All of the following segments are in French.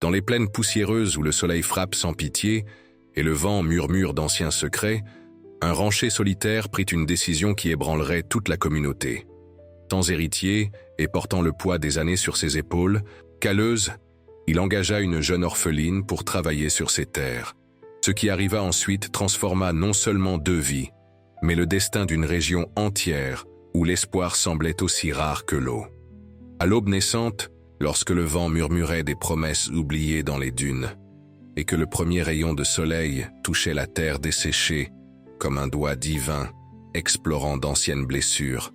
Dans les plaines poussiéreuses où le soleil frappe sans pitié et le vent murmure d'anciens secrets, un rancher solitaire prit une décision qui ébranlerait toute la communauté. Sans héritier et portant le poids des années sur ses épaules, calleuse, il engagea une jeune orpheline pour travailler sur ses terres. Ce qui arriva ensuite transforma non seulement 2 vies, mais le destin d'une région entière où l'espoir semblait aussi rare que l'eau. À l'aube naissante, lorsque le vent murmurait des promesses oubliées dans les dunes, et que le premier rayon de soleil touchait la terre desséchée comme un doigt divin explorant d'anciennes blessures,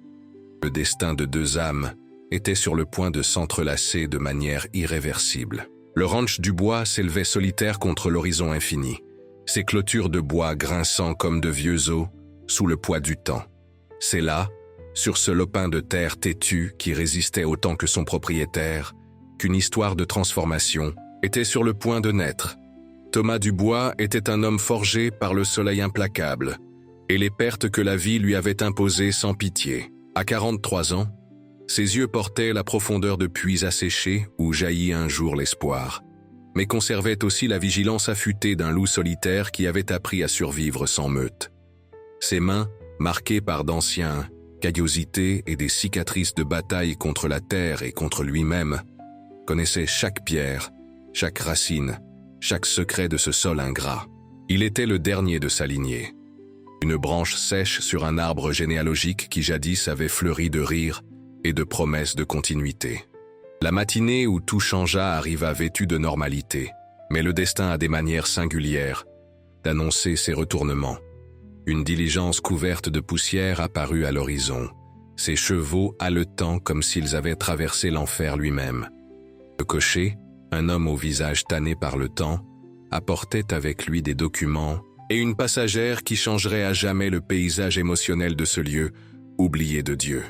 le destin de 2 âmes était sur le point de s'entrelacer de manière irréversible. Le ranch du bois s'élevait solitaire contre l'horizon infini, ses clôtures de bois grinçant comme de vieux os sous le poids du temps. C'est là, sur ce lopin de terre têtu qui résistait autant que son propriétaire, qu'une histoire de transformation était sur le point de naître. Thomas Dubois était un homme forgé par le soleil implacable et les pertes que la vie lui avait imposées sans pitié. À 43 ans, ses yeux portaient la profondeur de puits asséchés où jaillit un jour l'espoir, mais conservaient aussi la vigilance affûtée d'un loup solitaire qui avait appris à survivre sans meute. Ses mains, marquées par d'anciens caillosités et des cicatrices de bataille contre la terre et contre lui-même, connaissaient chaque pierre, chaque racine, chaque secret de ce sol ingrat. Il était le dernier de sa lignée. Une branche sèche sur un arbre généalogique qui jadis avait fleuri de rire et de promesses de continuité. La matinée où tout changea arriva vêtue de normalité, mais le destin a des manières singulières d'annoncer ses retournements. Une diligence couverte de poussière apparut à l'horizon, ses chevaux haletants comme s'ils avaient traversé l'enfer lui-même. Le cocher, un homme au visage tanné par le temps, apportait avec lui des documents et une passagère qui changerait à jamais le paysage émotionnel de ce lieu, oublié de Dieu.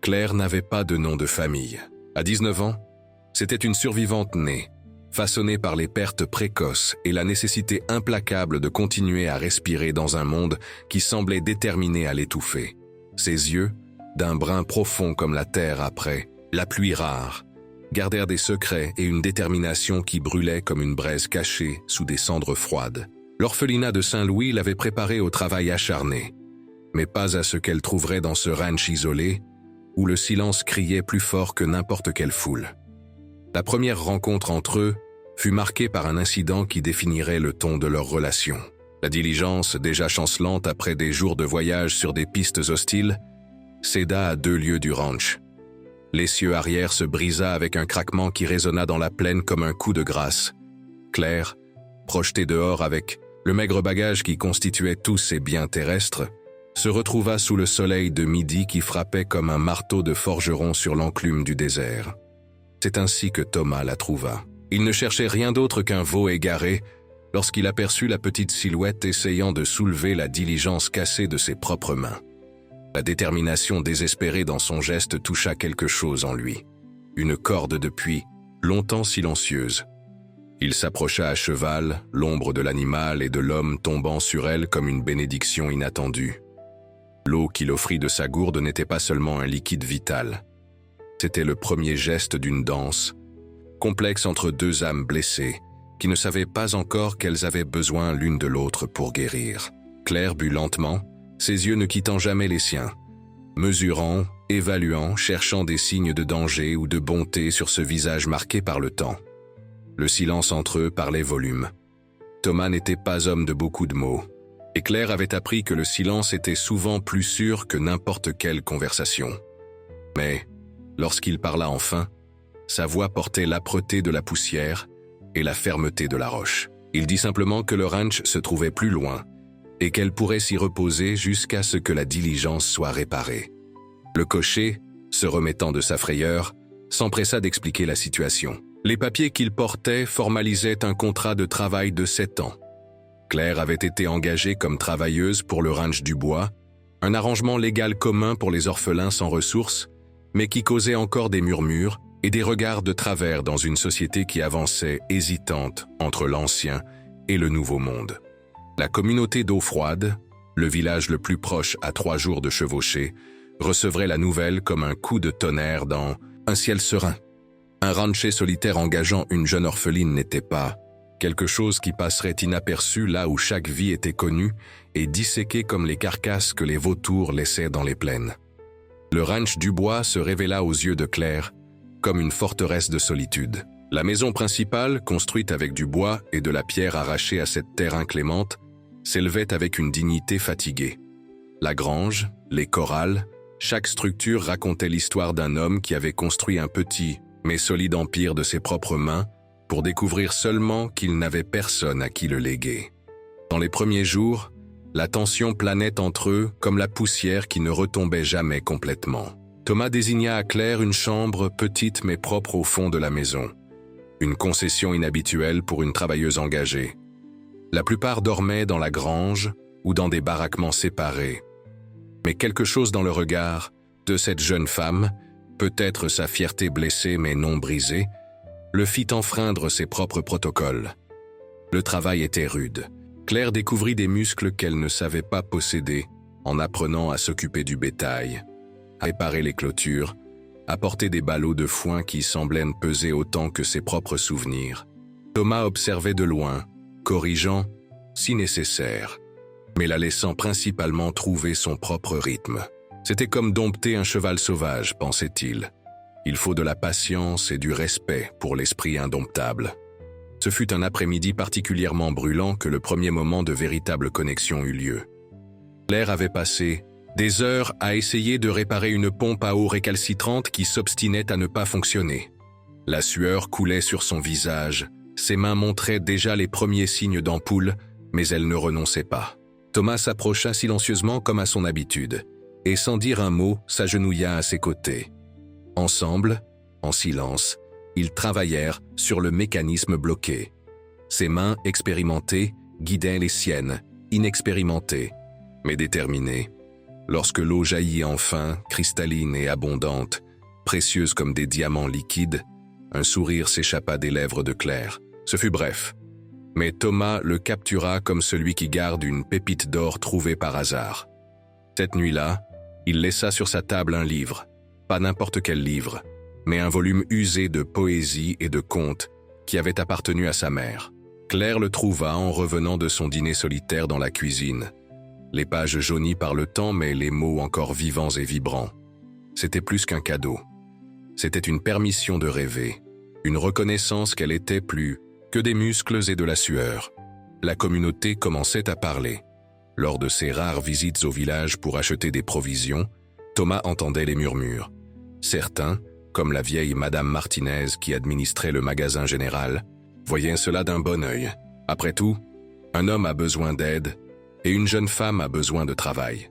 Claire n'avait pas de nom de famille. À 19 ans, c'était une survivante née, façonnée par les pertes précoces et la nécessité implacable de continuer à respirer dans un monde qui semblait déterminé à l'étouffer. Ses yeux, d'un brun profond comme la terre après la pluie rare, gardèrent des secrets et une détermination qui brûlait comme une braise cachée sous des cendres froides. L'orphelinat de Saint-Louis l'avait préparée au travail acharné, mais pas à ce qu'elle trouverait dans ce ranch isolé, où le silence criait plus fort que n'importe quelle foule. La première rencontre entre eux fut marquée par un incident qui définirait le ton de leur relation. La diligence, déjà chancelante après des jours de voyage sur des pistes hostiles, céda à 2 lieues du ranch. L'essieu arrière se brisa avec un craquement qui résonna dans la plaine comme un coup de grâce. Claire, projetée dehors avec le maigre bagage qui constituait tous ses biens terrestres, se retrouva sous le soleil de midi qui frappait comme un marteau de forgeron sur l'enclume du désert. C'est ainsi que Thomas la trouva. Il ne cherchait rien d'autre qu'un veau égaré lorsqu'il aperçut la petite silhouette essayant de soulever la diligence cassée de ses propres mains. La détermination désespérée dans son geste toucha quelque chose en lui. Une corde depuis longtemps silencieuse. Il s'approcha à cheval, l'ombre de l'animal et de l'homme tombant sur elle comme une bénédiction inattendue. L'eau qu'il offrit de sa gourde n'était pas seulement un liquide vital. C'était le premier geste d'une danse, complexe entre 2 âmes blessées, qui ne savaient pas encore qu'elles avaient besoin l'une de l'autre pour guérir. Claire but lentement, ses yeux ne quittant jamais les siens, mesurant, évaluant, cherchant des signes de danger ou de bonté sur ce visage marqué par le temps. Le silence entre eux parlait volume. Thomas n'était pas homme de beaucoup de mots, et Claire avait appris que le silence était souvent plus sûr que n'importe quelle conversation. Mais, lorsqu'il parla enfin, sa voix portait l'âpreté de la poussière et la fermeté de la roche. Il dit simplement que le ranch se trouvait plus loin et qu'elle pourrait s'y reposer jusqu'à ce que la diligence soit réparée. Le cocher, se remettant de sa frayeur, s'empressa d'expliquer la situation. Les papiers qu'il portait formalisaient un contrat de travail de 7 ans. Claire avait été engagée comme travailleuse pour le ranch du bois, un arrangement légal commun pour les orphelins sans ressources, mais qui causait encore des murmures et des regards de travers dans une société qui avançait hésitante entre l'ancien et le nouveau monde. La communauté d'eau froide, le village le plus proche à 3 jours de chevauchée, recevrait la nouvelle comme un coup de tonnerre dans un ciel serein. Un rancher solitaire engageant une jeune orpheline n'était pas quelque chose qui passerait inaperçu là où chaque vie était connue et disséquée comme les carcasses que les vautours laissaient dans les plaines. Le ranch Dubois se révéla aux yeux de Claire comme une forteresse de solitude. La maison principale, construite avec du bois et de la pierre arrachée à cette terre inclémente, s'élevait avec une dignité fatiguée. La grange, les corrals, chaque structure racontait l'histoire d'un homme qui avait construit un petit mais solide empire de ses propres mains pour découvrir seulement qu'il n'avait personne à qui le léguer. Dans les premiers jours, la tension planait entre eux comme la poussière qui ne retombait jamais complètement. Thomas désigna à Claire une chambre petite mais propre au fond de la maison. Une concession inhabituelle pour une travailleuse engagée. La plupart dormaient dans la grange ou dans des baraquements séparés. Mais quelque chose dans le regard de cette jeune femme, peut-être sa fierté blessée mais non brisée, le fit enfreindre ses propres protocoles. Le travail était rude. Claire découvrit des muscles qu'elle ne savait pas posséder en apprenant à s'occuper du bétail, à réparer les clôtures, à porter des ballots de foin qui semblaient peser autant que ses propres souvenirs. Thomas observait de loin, corrigeant, si nécessaire, mais la laissant principalement trouver son propre rythme. C'était comme dompter un cheval sauvage, pensait-il. Il faut de la patience et du respect pour l'esprit indomptable. Ce fut un après-midi particulièrement brûlant que le premier moment de véritable connexion eut lieu. Claire avait passé des heures à essayer de réparer une pompe à eau récalcitrante qui s'obstinait à ne pas fonctionner. La sueur coulait sur son visage, ses mains montraient déjà les premiers signes d'ampoule, mais elle ne renonçait pas. Thomas s'approcha silencieusement comme à son habitude, et sans dire un mot, s'agenouilla à ses côtés. Ensemble, en silence, ils travaillèrent sur le mécanisme bloqué. Ses mains expérimentées guidaient les siennes, inexpérimentées, mais déterminées. Lorsque l'eau jaillit enfin, cristalline et abondante, précieuse comme des diamants liquides, un sourire s'échappa des lèvres de Claire. Ce fut bref, mais Thomas le captura comme celui qui garde une pépite d'or trouvée par hasard. Cette nuit-là, il laissa sur sa table un livre, pas n'importe quel livre, mais un volume usé de poésie et de contes qui avait appartenu à sa mère. Claire le trouva en revenant de son dîner solitaire dans la cuisine. Les pages jaunies par le temps, mais les mots encore vivants et vibrants. C'était plus qu'un cadeau. C'était une permission de rêver, une reconnaissance qu'elle était plus que des muscles et de la sueur. La communauté commençait à parler. Lors de ses rares visites au village pour acheter des provisions, Thomas entendait les murmures. Certains, comme la vieille Madame Martinez qui administrait le magasin général, voyaient cela d'un bon œil. Après tout, un homme a besoin d'aide et une jeune femme a besoin de travail.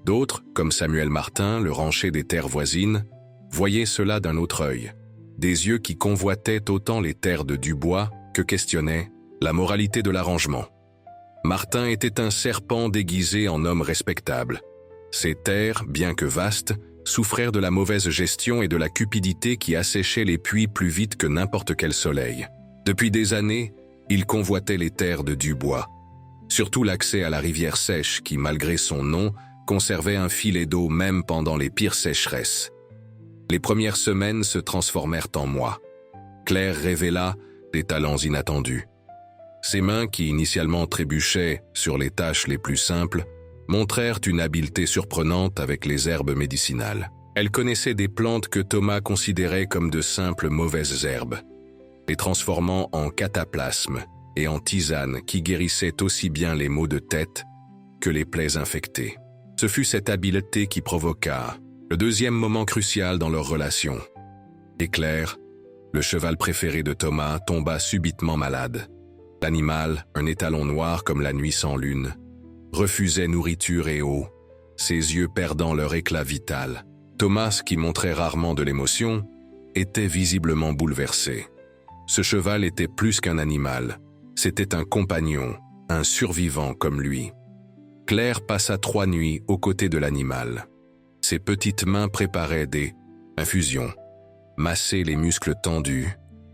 D'autres, comme Samuel Martin, le rancher des terres voisines, voyaient cela d'un autre œil. Des yeux qui convoitaient autant les terres de Dubois que questionnaient la moralité de l'arrangement. Martin était un serpent déguisé en homme respectable. Ses terres, bien que vastes, souffrirent de la mauvaise gestion et de la cupidité qui asséchait les puits plus vite que n'importe quel soleil. Depuis des années, il convoitait les terres de Dubois. Surtout l'accès à la rivière sèche qui, malgré son nom, conservait un filet d'eau même pendant les pires sécheresses. Les premières semaines se transformèrent en mois. Claire révéla des talents inattendus. Ses mains, qui initialement trébuchaient sur les tâches les plus simples, montrèrent une habileté surprenante avec les herbes médicinales. Elle connaissait des plantes que Thomas considérait comme de simples mauvaises herbes, les transformant en cataplasmes et en tisanes qui guérissaient aussi bien les maux de tête que les plaies infectées. Ce fut cette habileté qui provoqua le deuxième moment crucial dans leur relation. Et Claire, le cheval préféré de Thomas, tomba subitement malade. L'animal, un étalon noir comme la nuit sans lune, refusait nourriture et eau, ses yeux perdant leur éclat vital. Thomas, qui montrait rarement de l'émotion, était visiblement bouleversé. Ce cheval était plus qu'un animal, c'était un compagnon, un survivant comme lui. Claire passa 3 nuits aux côtés de l'animal. Ses petites mains préparaient des infusions, massaient les muscles tendus,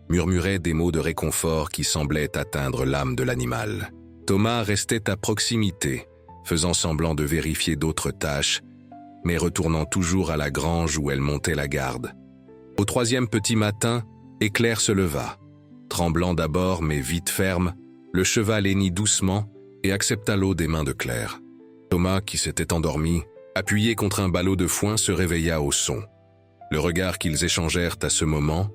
murmuraient des mots de réconfort qui semblaient atteindre l'âme de l'animal. Thomas restait à proximité, faisant semblant de vérifier d'autres tâches, mais retournant toujours à la grange où elle montait la garde. Au 3e petit matin, Et Claire se leva. Tremblant d'abord, mais vite ferme, le cheval hennit doucement et accepta l'eau des mains de Claire. Thomas, qui s'était endormi, appuyé contre un ballot de foin, se réveilla au son. Le regard qu'ils échangèrent à ce moment,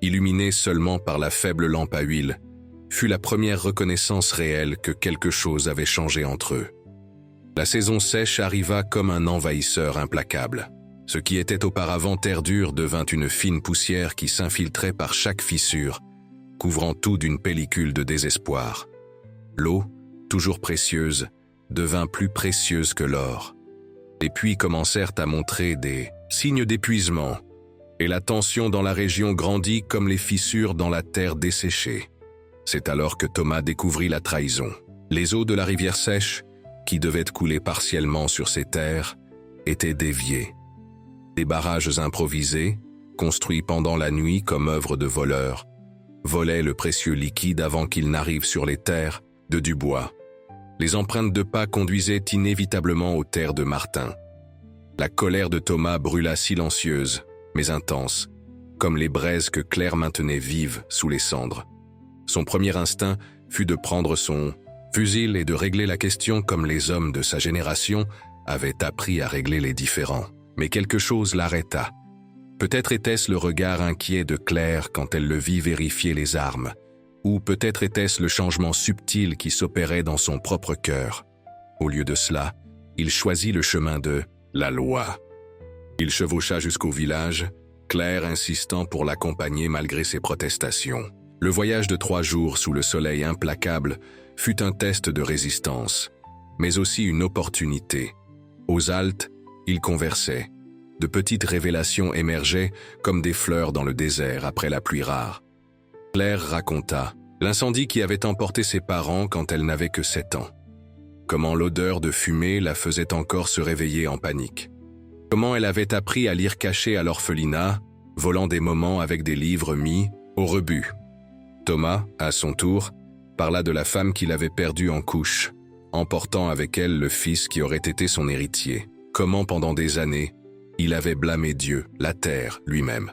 illuminé seulement par la faible lampe à huile, fut la première reconnaissance réelle que quelque chose avait changé entre eux. La saison sèche arriva comme un envahisseur implacable. Ce qui était auparavant terre dure devint une fine poussière qui s'infiltrait par chaque fissure, couvrant tout d'une pellicule de désespoir. L'eau, toujours précieuse, devint plus précieuse que l'or. Les puits commencèrent à montrer des signes d'épuisement, et la tension dans la région grandit comme les fissures dans la terre desséchée. C'est alors que Thomas découvrit la trahison. Les eaux de la rivière sèche, qui devaient couler partiellement sur ces terres, étaient déviées. Des barrages improvisés, construits pendant la nuit comme œuvre de voleurs, volaient le précieux liquide avant qu'il n'arrive sur les terres de Dubois. Les empreintes de pas conduisaient inévitablement aux terres de Martin. La colère de Thomas brûla silencieuse, mais intense, comme les braises que Claire maintenait vives sous les cendres. Son premier instinct fut de prendre son fusil et de régler la question comme les hommes de sa génération avaient appris à régler les différends. Mais quelque chose l'arrêta. Peut-être était-ce le regard inquiet de Claire quand elle le vit vérifier les armes, ou peut-être était-ce le changement subtil qui s'opérait dans son propre cœur. Au lieu de cela, il choisit le chemin de la loi. Il chevaucha jusqu'au village, Claire insistant pour l'accompagner malgré ses protestations. Le voyage de 3 jours sous le soleil implacable fut un test de résistance, mais aussi une opportunité. Aux haltes, ils conversaient. De petites révélations émergeaient comme des fleurs dans le désert après la pluie rare. Claire raconta l'incendie qui avait emporté ses parents quand elle n'avait que 7 ans. Comment l'odeur de fumée la faisait encore se réveiller en panique. Comment elle avait appris à lire cachée à l'orphelinat, volant des moments avec des livres mis au rebut. Thomas, à son tour, parla de la femme qu'il avait perdue en couche, emportant avec elle le fils qui aurait été son héritier. Comment pendant des années, il avait blâmé Dieu, la terre, lui-même.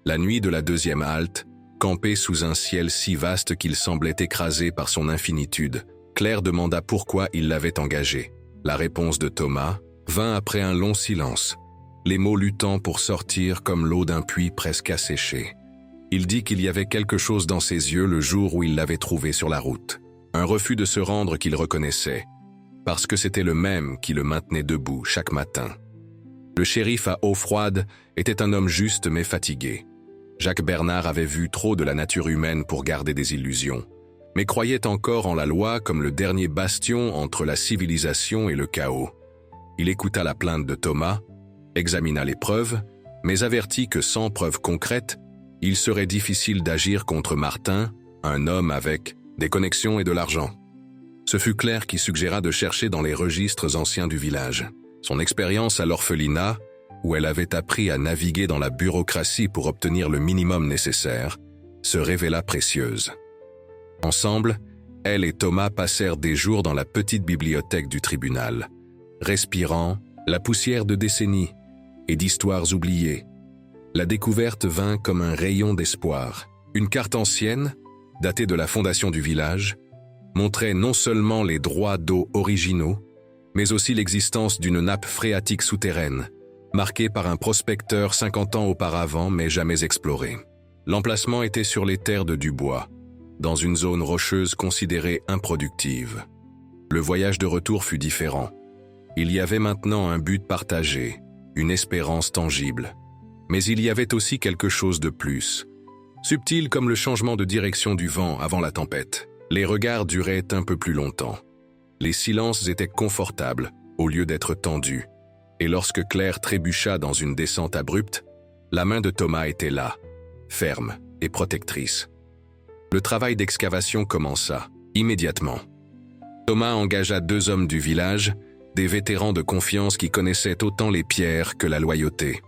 La nuit de la 2e halte, campé sous un ciel si vaste qu'il semblait écrasé par son infinitude, Claire demanda pourquoi il l'avait engagé. La réponse de Thomas vint après un long silence, les mots luttant pour sortir comme l'eau d'un puits presque asséché. Il dit qu'il y avait quelque chose dans ses yeux le jour où il l'avait trouvé sur la route. Un refus de se rendre qu'il reconnaissait, parce que c'était le même qui le maintenait debout chaque matin. Le shérif à eau froide était un homme juste mais fatigué. Jacques Bernard avait vu trop de la nature humaine pour garder des illusions, mais croyait encore en la loi comme le dernier bastion entre la civilisation et le chaos. Il écouta la plainte de Thomas, examina les preuves, mais avertit que sans preuves concrètes, il serait difficile d'agir contre Martin, un homme avec des connexions et de l'argent. Ce fut Claire qui suggéra de chercher dans les registres anciens du village. Son expérience à l'orphelinat, où elle avait appris à naviguer dans la bureaucratie pour obtenir le minimum nécessaire, se révéla précieuse. Ensemble, elle et Thomas passèrent des jours dans la petite bibliothèque du tribunal, respirant la poussière de décennies et d'histoires oubliées. La découverte vint comme un rayon d'espoir. Une carte ancienne, datée de la fondation du village, montrait non seulement les droits d'eau originaux, mais aussi l'existence d'une nappe phréatique souterraine, marquée par un prospecteur 50 ans auparavant mais jamais exploré. L'emplacement était sur les terres de Dubois, dans une zone rocheuse considérée improductive. Le voyage de retour fut différent. Il y avait maintenant un but partagé, une espérance tangible. Mais il y avait aussi quelque chose de plus, subtil comme le changement de direction du vent avant la tempête. Les regards duraient un peu plus longtemps. Les silences étaient confortables, au lieu d'être tendus. Et lorsque Claire trébucha dans une descente abrupte, la main de Thomas était là, ferme et protectrice. Le travail d'excavation commença, immédiatement. Thomas engagea 2 hommes du village, des vétérans de confiance qui connaissaient autant les pierres que la loyauté.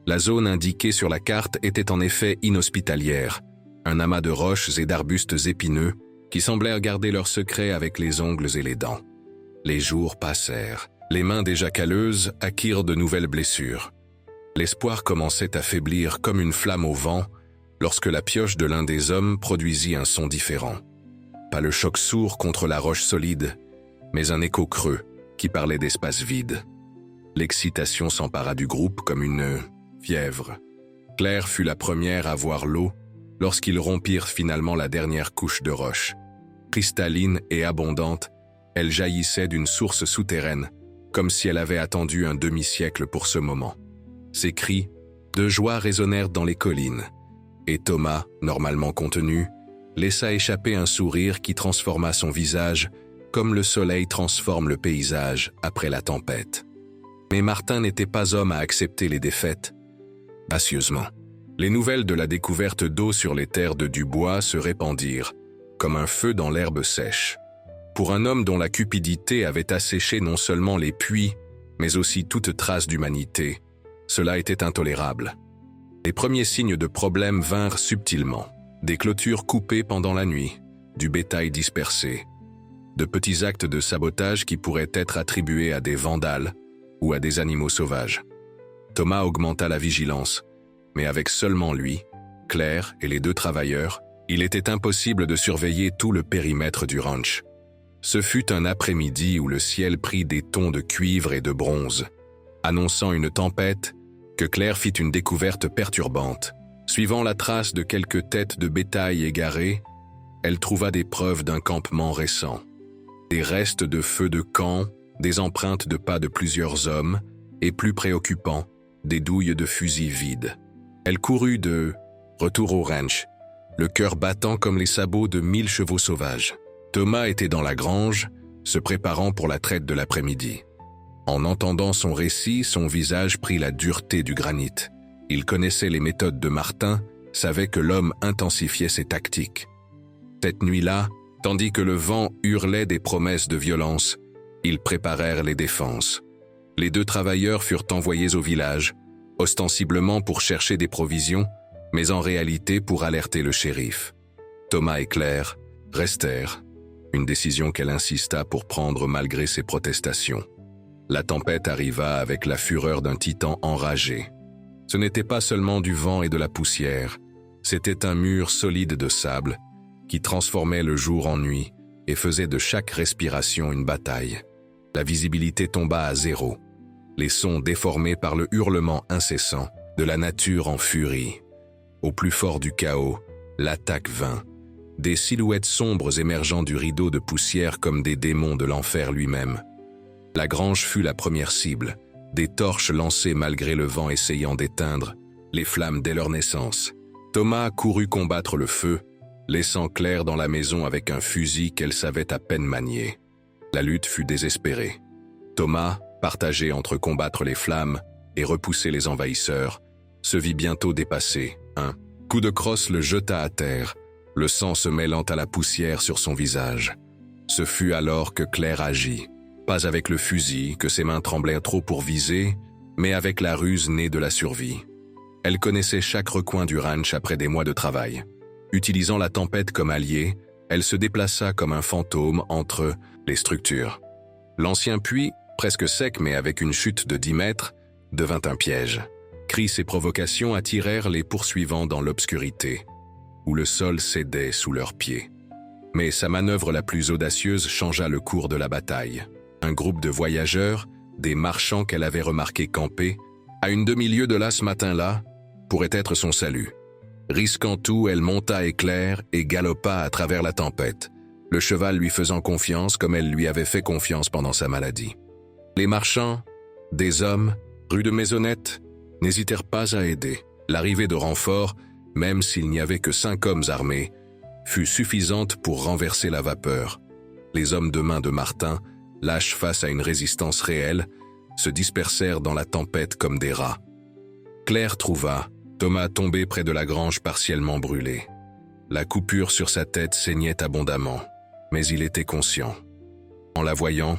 La zone indiquée sur la carte était en effet inhospitalière, un amas de roches et d'arbustes épineux qui semblèrent garder leurs secrets avec les ongles et les dents. Les jours passèrent. Les mains déjà calleuses acquirent de nouvelles blessures. L'espoir commençait à faiblir comme une flamme au vent, lorsque la pioche de l'un des hommes produisit un son différent. Pas le choc sourd contre la roche solide, mais un écho creux qui parlait d'espace vide. L'excitation s'empara du groupe comme une fièvre. Claire fut la première à voir l'eau lorsqu'ils rompirent finalement la dernière couche de roche. Cristalline et abondante, elle jaillissait d'une source souterraine, comme si elle avait attendu un demi-siècle pour ce moment. Ses cris de joie résonnèrent dans les collines, et Thomas, normalement contenu, laissa échapper un sourire qui transforma son visage comme le soleil transforme le paysage après la tempête. Mais Martin n'était pas homme à accepter les défaites. Spacieusement, les nouvelles de la découverte d'eau sur les terres de Dubois se répandirent, comme un feu dans l'herbe sèche. Pour un homme dont la cupidité avait asséché non seulement les puits, mais aussi toute trace d'humanité, cela était intolérable. Les premiers signes de problème vinrent subtilement. Des clôtures coupées pendant la nuit, du bétail dispersé, de petits actes de sabotage qui pourraient être attribués à des vandales ou à des animaux sauvages. Thomas augmenta la vigilance, mais avec seulement lui, Claire et les deux travailleurs, il était impossible de surveiller tout le périmètre du ranch. Ce fut un après-midi où le ciel prit des tons de cuivre et de bronze, annonçant une tempête que Claire fit une découverte perturbante. Suivant la trace de quelques têtes de bétail égarées, elle trouva des preuves d'un campement récent. Des restes de feux de camp, des empreintes de pas de plusieurs hommes, et plus préoccupant, des douilles de fusils vides. Elle courut de retour au ranch, le cœur battant comme les sabots de 1000 chevaux sauvages. Thomas était dans la grange, se préparant pour la traite de l'après-midi. En entendant son récit, son visage prit la dureté du granit. Il connaissait les méthodes de Martin, savait que l'homme intensifiait ses tactiques. Cette nuit-là, tandis que le vent hurlait des promesses de violence, ils préparèrent les défenses. Les deux travailleurs furent envoyés au village, ostensiblement pour chercher des provisions, mais en réalité pour alerter le shérif. Thomas et Claire restèrent, une décision qu'elle insista pour prendre malgré ses protestations. La tempête arriva avec la fureur d'un titan enragé. Ce n'était pas seulement du vent et de la poussière, c'était un mur solide de sable qui transformait le jour en nuit et faisait de chaque respiration une bataille. La visibilité tomba à zéro, les sons déformés par le hurlement incessant de la nature en furie. Au plus fort du chaos, l'attaque vint. Des silhouettes sombres émergeant du rideau de poussière comme des démons de l'enfer lui-même. La grange fut la première cible, des torches lancées malgré le vent essayant d'éteindre les flammes dès leur naissance. Thomas courut combattre le feu, laissant Claire dans la maison avec un fusil qu'elle savait à peine manier. La lutte fut désespérée. Thomas, partagé entre combattre les flammes et repousser les envahisseurs, se vit bientôt dépassé. Un coup de crosse le jeta à terre, le sang se mêlant à la poussière sur son visage. Ce fut alors que Claire agit. Pas avec le fusil, que ses mains tremblaient trop pour viser, mais avec la ruse née de la survie. Elle connaissait chaque recoin du ranch après des mois de travail. Utilisant la tempête comme allié, elle se déplaça comme un fantôme entre les structures. L'ancien puits, presque sec mais avec une chute de 10 mètres, devint un piège. Cris et provocations attirèrent les poursuivants dans l'obscurité, où le sol cédait sous leurs pieds. Mais sa manœuvre la plus audacieuse changea le cours de la bataille. Un groupe de voyageurs, des marchands qu'elle avait remarqués camper, à une demi-lieue de là ce matin-là, pourrait être son salut. Risquant tout, elle monta Claire et galopa à travers la tempête, le cheval lui faisant confiance comme elle lui avait fait confiance pendant sa maladie. Les marchands, des hommes, rue de Maisonnette, n'hésitèrent pas à aider. L'arrivée de renforts, même s'il n'y avait que 5 hommes armés, fut suffisante pour renverser la vapeur. Les hommes de main de Martin, lâches face à une résistance réelle, se dispersèrent dans la tempête comme des rats. Claire trouva Thomas tombé près de la grange partiellement brûlée. La coupure sur sa tête saignait abondamment, mais il était conscient. En la voyant,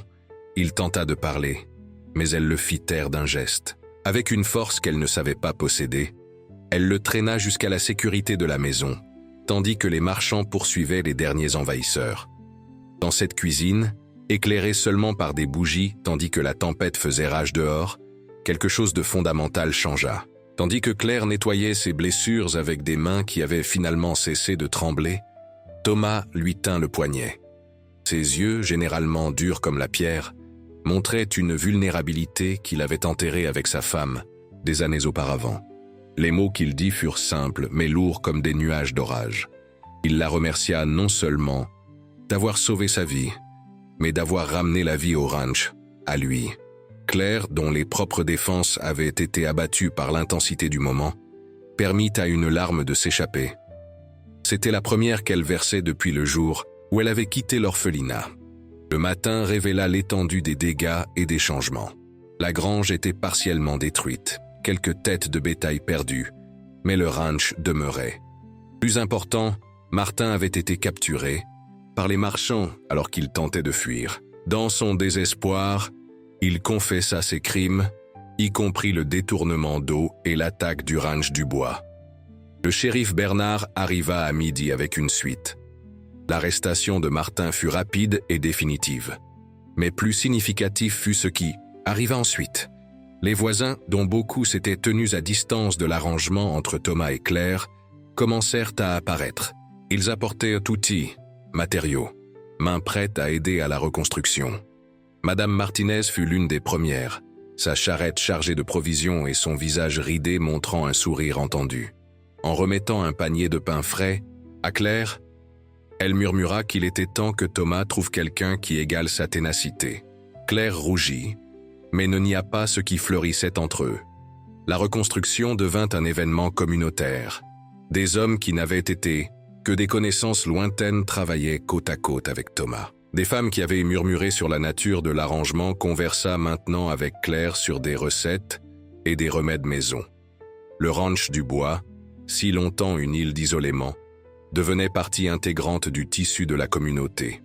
il tenta de parler, mais elle le fit taire d'un geste. Avec une force qu'elle ne savait pas posséder, elle le traîna jusqu'à la sécurité de la maison, tandis que les marchands poursuivaient les derniers envahisseurs. Dans cette cuisine, éclairée seulement par des bougies tandis que la tempête faisait rage dehors, quelque chose de fondamental changea. Tandis que Claire nettoyait ses blessures avec des mains qui avaient finalement cessé de trembler, Thomas lui tint le poignet. Ses yeux, généralement durs comme la pierre, montraient une vulnérabilité qu'il avait enterrée avec sa femme des années auparavant. Les mots qu'il dit furent simples, mais lourds comme des nuages d'orage. Il la remercia non seulement d'avoir sauvé sa vie, mais d'avoir ramené la vie au ranch, à lui. Claire, dont les propres défenses avaient été abattues par l'intensité du moment, permit à une larme de s'échapper. C'était la première qu'elle versait depuis le jour où elle avait quitté l'orphelinat. Le matin révéla l'étendue des dégâts et des changements. La grange était partiellement détruite, quelques têtes de bétail perdues, mais le ranch demeurait. Plus important, Martin avait été capturé par les marchands alors qu'il tentait de fuir. Dans son désespoir, il confessa ses crimes, y compris le détournement d'eau et l'attaque du ranch du bois. Le shérif Bernard arriva à midi avec une suite. L'arrestation de Martin fut rapide et définitive. Mais plus significatif fut ce qui arriva ensuite. Les voisins, dont beaucoup s'étaient tenus à distance de l'arrangement entre Thomas et Claire, commencèrent à apparaître. Ils apportaient outils, matériaux, mains prêtes à aider à la reconstruction. Madame Martinez fut l'une des premières, sa charrette chargée de provisions et son visage ridé montrant un sourire entendu. En remettant un panier de pain frais à Claire, elle murmura qu'il était temps que Thomas trouve quelqu'un qui égale sa ténacité. Claire rougit, mais ne nia pas ce qui fleurissait entre eux. La reconstruction devint un événement communautaire. Des hommes qui n'avaient été que des connaissances lointaines travaillaient côte à côte avec Thomas. Des femmes qui avaient murmuré sur la nature de l'arrangement conversaient maintenant avec Claire sur des recettes et des remèdes maison. Le ranch du bois, si longtemps une île d'isolement, devenait partie intégrante du tissu de la communauté.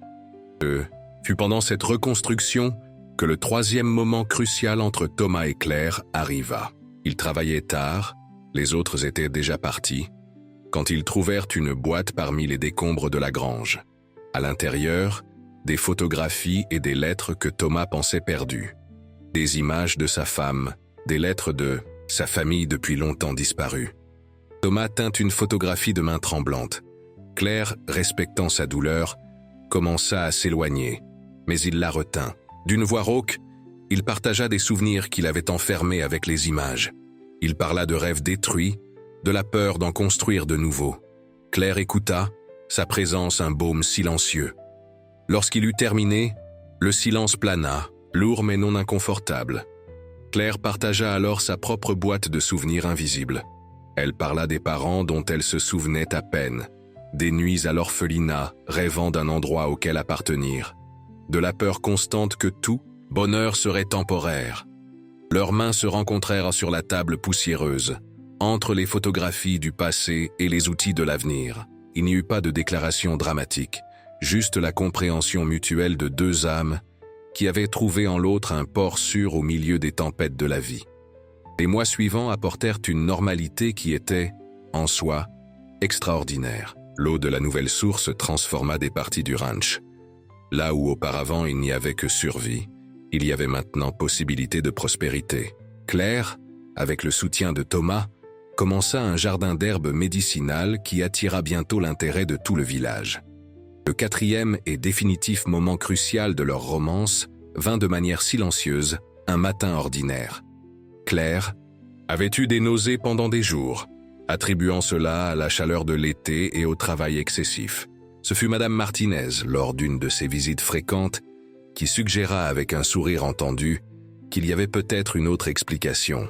Fut pendant cette reconstruction que le troisième moment crucial entre Thomas et Claire arriva. Ils travaillaient tard, les autres étaient déjà partis, quand ils trouvèrent une boîte parmi les décombres de la grange. À l'intérieur, des photographies et des lettres que Thomas pensait perdues. Des images de sa femme, des lettres de sa famille depuis longtemps disparue. Thomas tint une photographie de main tremblante. Claire, respectant sa douleur, commença à s'éloigner, mais il la retint. D'une voix rauque, il partagea des souvenirs qu'il avait enfermés avec les images. Il parla de rêves détruits, de la peur d'en construire de nouveaux. Claire écouta, sa présence un baume silencieux. Lorsqu'il eut terminé, le silence plana, lourd mais non inconfortable. Claire partagea alors sa propre boîte de souvenirs invisibles. Elle parla des parents dont elle se souvenait à peine, des nuits à l'orphelinat, rêvant d'un endroit auquel appartenir, de la peur constante que tout bonheur serait temporaire. Leurs mains se rencontrèrent sur la table poussiéreuse, entre les photographies du passé et les outils de l'avenir. Il n'y eut pas de déclaration dramatique, juste la compréhension mutuelle de deux âmes qui avaient trouvé en l'autre un port sûr au milieu des tempêtes de la vie. Les mois suivants apportèrent une normalité qui était, en soi, extraordinaire. L'eau de la nouvelle source transforma des parties du ranch. Là où auparavant il n'y avait que survie, il y avait maintenant possibilité de prospérité. Claire, avec le soutien de Thomas, commença un jardin d'herbes médicinales qui attira bientôt l'intérêt de tout le village. Le quatrième et définitif moment crucial de leur romance vint de manière silencieuse, un matin ordinaire. Claire avait eu des nausées pendant des jours, attribuant cela à la chaleur de l'été et au travail excessif. Ce fut Madame Martinez, lors d'une de ses visites fréquentes, qui suggéra avec un sourire entendu qu'il y avait peut-être une autre explication.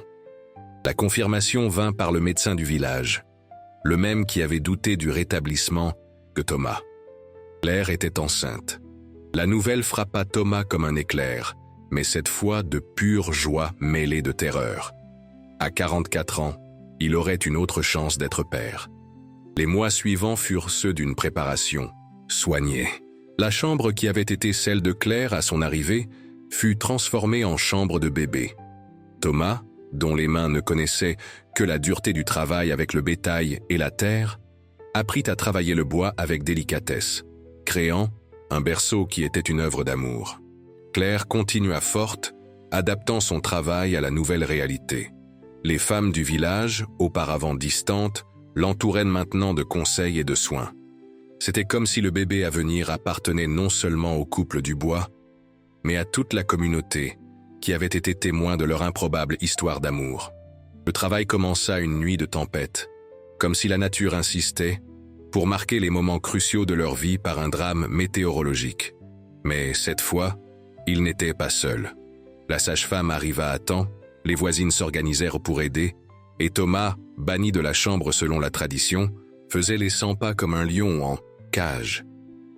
La confirmation vint par le médecin du village, le même qui avait douté du rétablissement que Thomas. Claire était enceinte. La nouvelle frappa Thomas comme un éclair, mais cette fois de pure joie mêlée de terreur. À 44 ans, il aurait une autre chance d'être père. Les mois suivants furent ceux d'une préparation soignée. La chambre qui avait été celle de Claire à son arrivée fut transformée en chambre de bébé. Thomas, dont les mains ne connaissaient que la dureté du travail avec le bétail et la terre, apprit à travailler le bois avec délicatesse, créant un berceau qui était une œuvre d'amour. Claire continua forte, adaptant son travail à la nouvelle réalité. Les femmes du village, auparavant distantes, l'entouraient maintenant de conseils et de soins. C'était comme si le bébé à venir appartenait non seulement au couple du bois, mais à toute la communauté qui avait été témoin de leur improbable histoire d'amour. Le travail commença une nuit de tempête, comme si la nature insistait, pour marquer les moments cruciaux de leur vie par un drame météorologique. Mais cette fois, ils n'étaient pas seuls. La sage-femme arriva à temps, les voisines s'organisèrent pour aider, et Thomas, banni de la chambre selon la tradition, faisait les 100 pas comme un lion en cage.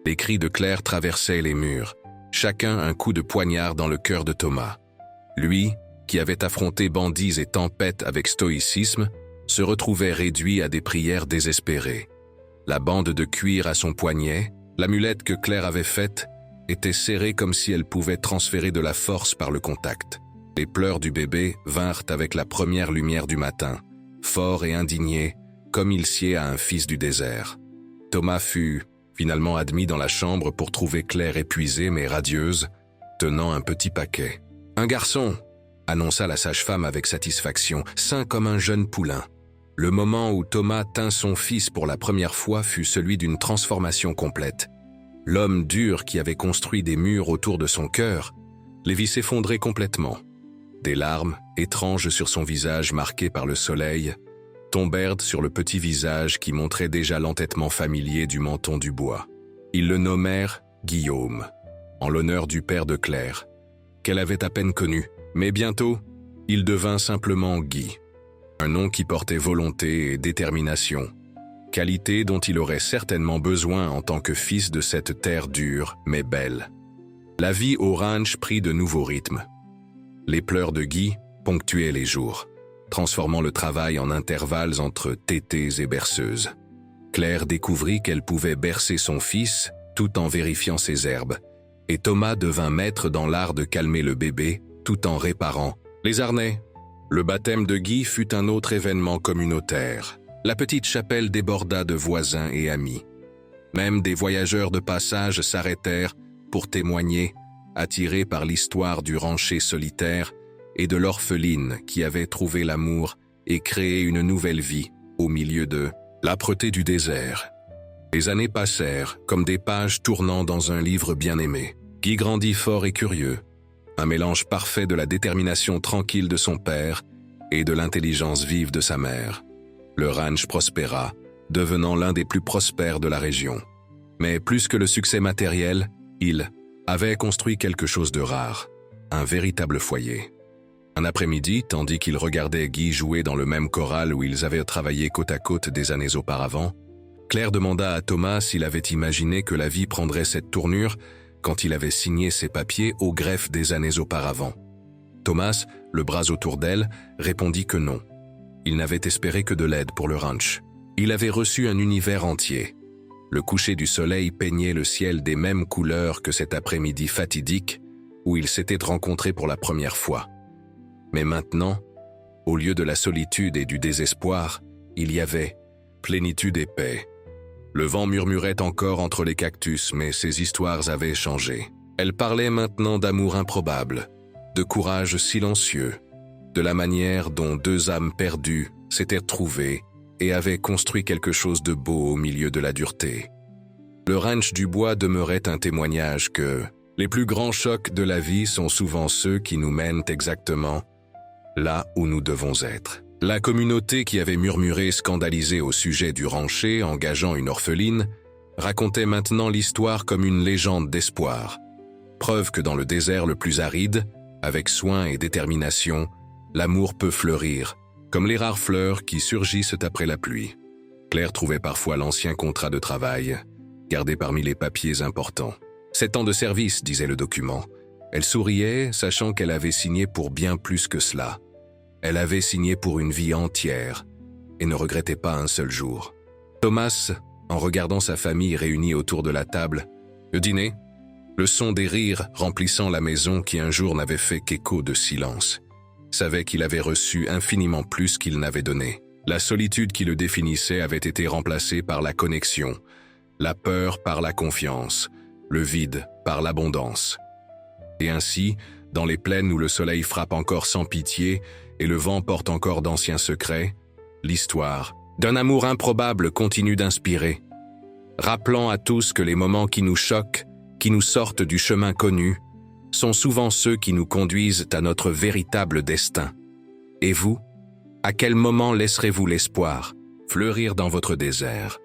Les cris de Claire traversaient les murs, chacun un coup de poignard dans le cœur de Thomas. Lui, qui avait affronté bandits et tempêtes avec stoïcisme, se retrouvait réduit à des prières désespérées. La bande de cuir à son poignet, l'amulette que Claire avait faite, était serrée comme si elle pouvait transférer de la force par le contact. Les pleurs du bébé vinrent avec la première lumière du matin, fort et indigné, comme il sied à un fils du désert. Thomas fut finalement admis dans la chambre pour trouver Claire épuisée mais radieuse, tenant un petit paquet. « Un garçon !» annonça la sage-femme avec satisfaction, sain comme un jeune poulain. Le moment où Thomas tint son fils pour la première fois fut celui d'une transformation complète. L'homme dur qui avait construit des murs autour de son cœur les vit s'effondrer complètement. Des larmes, étranges sur son visage marqué par le soleil, tombèrent sur le petit visage qui montrait déjà l'entêtement familier du menton du bois. Ils le nommèrent Guillaume, en l'honneur du père de Claire, qu'elle avait à peine connu, mais bientôt, il devint simplement Guy, un nom qui portait volonté et détermination, qualité dont il aurait certainement besoin en tant que fils de cette terre dure mais belle. La vie au ranch prit de nouveaux rythmes. Les pleurs de Guy ponctuaient les jours, transformant le travail en intervalles entre tétées et berceuses. Claire découvrit qu'elle pouvait bercer son fils tout en vérifiant ses herbes, et Thomas devint maître dans l'art de calmer le bébé tout en réparant les harnais. Le baptême de Guy fut un autre événement communautaire. La petite chapelle déborda de voisins et amis. Même des voyageurs de passage s'arrêtèrent pour témoigner, attirés par l'histoire du rancher solitaire et de l'orpheline qui avait trouvé l'amour et créé une nouvelle vie au milieu de l'âpreté du désert. Les années passèrent comme des pages tournant dans un livre bien-aimé. Guy grandit fort et curieux, un mélange parfait de la détermination tranquille de son père et de l'intelligence vive de sa mère. Le ranch prospéra, devenant l'un des plus prospères de la région. Mais plus que le succès matériel, il avait construit quelque chose de rare, un véritable foyer. Un après-midi, tandis qu'il regardait Guy jouer dans le même choral où ils avaient travaillé côte à côte des années auparavant, Claire demanda à Thomas s'il avait imaginé que la vie prendrait cette tournure quand il avait signé ses papiers au greffe des années auparavant. Thomas, le bras autour d'elle, répondit que non. Il n'avait espéré que de l'aide pour le ranch. Il avait reçu un univers entier. Le coucher du soleil peignait le ciel des mêmes couleurs que cet après-midi fatidique où ils s'étaient rencontrés pour la première fois. Mais maintenant, au lieu de la solitude et du désespoir, il y avait plénitude et paix. Le vent murmurait encore entre les cactus, mais ces histoires avaient changé. Elles parlaient maintenant d'amour improbable, de courage silencieux, de la manière dont deux âmes perdues s'étaient trouvées et avaient construit quelque chose de beau au milieu de la dureté. Le ranch du bois demeurait un témoignage que les plus grands chocs de la vie sont souvent ceux qui nous mènent exactement là où nous devons être. La communauté qui avait murmuré scandalisée au sujet du rancher engageant une orpheline racontait maintenant l'histoire comme une légende d'espoir. Preuve que dans le désert le plus aride, avec soin et détermination, l'amour peut fleurir, comme les rares fleurs qui surgissent après la pluie. Claire trouvait parfois l'ancien contrat de travail, gardé parmi les papiers importants. 7 ans de service, disait le document. Elle souriait, sachant qu'elle avait signé pour bien plus que cela. Elle avait signé pour une vie entière et ne regrettait pas un seul jour. Thomas, en regardant sa famille réunie autour de la table, le dîner, le son des rires remplissant la maison qui un jour n'avait fait qu'écho de silence, savait qu'il avait reçu infiniment plus qu'il n'avait donné. La solitude qui le définissait avait été remplacée par la connexion, la peur par la confiance, le vide par l'abondance. Et ainsi, dans les plaines où le soleil frappe encore sans pitié et le vent porte encore d'anciens secrets, l'histoire d'un amour improbable continue d'inspirer, rappelant à tous que les moments qui nous choquent, qui nous sortent du chemin connu, sont souvent ceux qui nous conduisent à notre véritable destin. Et vous, à quel moment laisserez-vous l'espoir fleurir dans votre désert ?